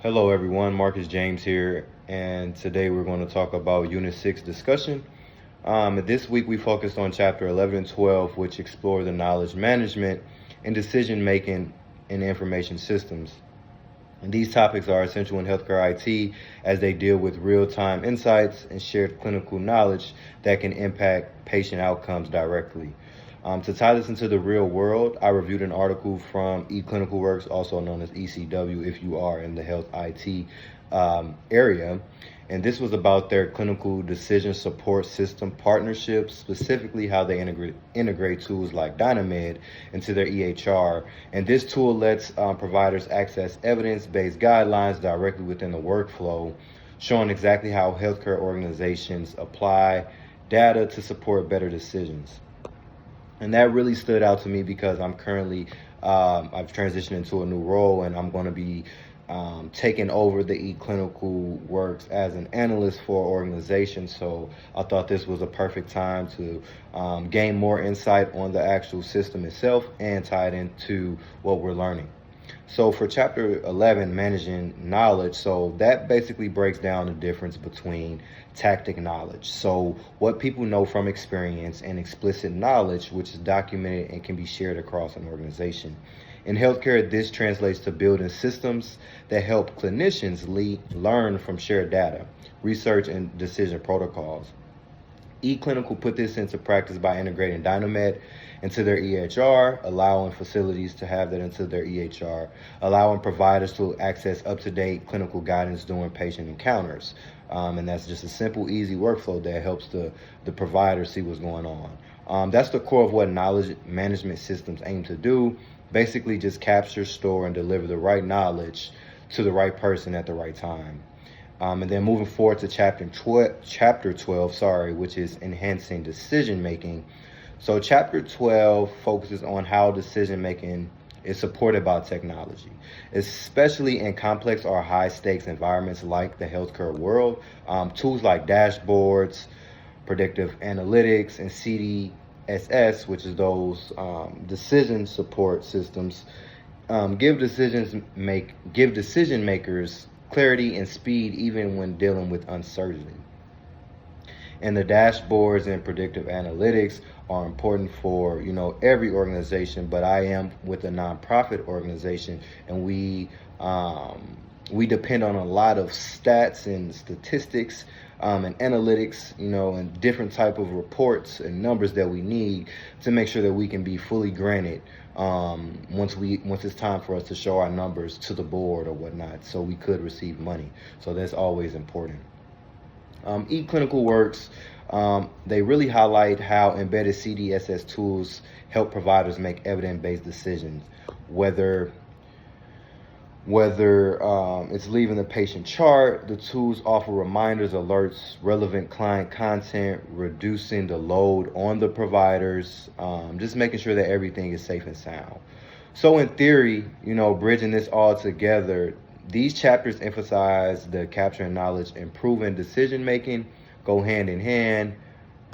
Hello everyone, Marcus James here, and today we're going to talk about Unit 6 discussion. This week we focused on Chapter 11 and 12, which explore the knowledge management and decision making in information systems. And these topics are essential in healthcare IT as they deal with real-time insights and shared clinical knowledge that can impact patient outcomes directly. To tie this into the real world, I reviewed an article from eClinicalWorks, also known as ECW, if you are in the health IT area. And this was about their clinical decision support system partnerships, specifically how they integrate tools like Dynamed into their EHR. And this tool lets providers access evidence-based guidelines directly within the workflow, showing exactly how healthcare organizations apply data to support better decisions. And that really stood out to me because I'm currently, I've transitioned into a new role, and I'm going to be taking over the eClinicalWorks as an analyst for an organization. So I thought this was a perfect time to gain more insight on the actual system itself and tie it into what we're learning. So for Chapter 11, managing knowledge, so that basically breaks down the difference between tactic knowledge, so what people know from experience, and explicit knowledge, which is documented and can be shared across an organization. In healthcare, this translates to building systems that help clinicians learn from shared data, research, and decision protocols. eClinical put this into practice by integrating Dynamed into their EHR, allowing facilities to have that into their EHR, allowing providers to access up-to-date clinical guidance during patient encounters. And that's just a simple, easy workflow that helps the provider see what's going on. That's the core of what knowledge management systems aim to do. Basically just capture, store, and deliver the right knowledge to the right person at the right time. And then moving forward to chapter 12, which is enhancing decision making. So chapter 12 focuses on how decision making is supported by technology, especially in complex or high stakes environments like the healthcare world. Tools like dashboards, predictive analytics, and CDSS, which is those decision support systems, give decision makers clarity and speed even when dealing with uncertainty. And the dashboards and predictive analytics are important for every organization, but I am with a nonprofit organization, and we depend on a lot of stats and statistics and analytics, and different type of reports and numbers that we need to make sure that we can be fully granted once it's time for us to show our numbers to the board or whatnot, so we could receive money. So that's always important. eClinicalWorks, they really highlight how embedded CDSS tools help providers make evidence-based decisions, whether it's leaving the patient chart. The tools offer reminders, alerts, relevant client content, reducing the load on the providers, just making sure that everything is safe and sound. So in theory, bridging this all together, these chapters emphasize the capturing knowledge and proven decision making go hand in hand.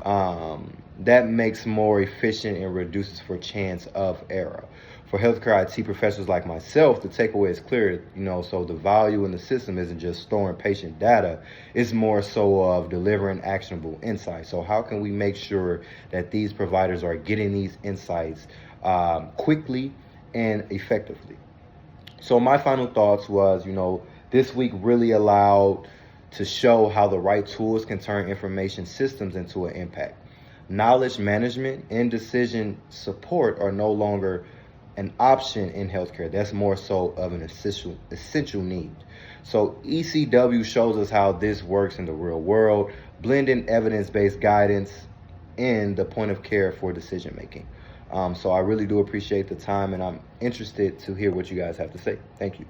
That makes more efficient and reduces for chance of error. For healthcare IT professionals like myself, the takeaway is clear, so the value in the system isn't just storing patient data, it's more so of delivering actionable insights. So how can we make sure that these providers are getting these insights quickly and effectively? So my final thoughts was, this week really allowed to show how the right tools can turn information systems into an impact. Knowledge management and decision support are no longer an option in healthcare. That's more so of an essential need. So ECW shows us how this works in the real world, blending evidence-based guidance in the point of care for decision making. So I really do appreciate the time, and I'm interested to hear what you guys have to say. Thank you.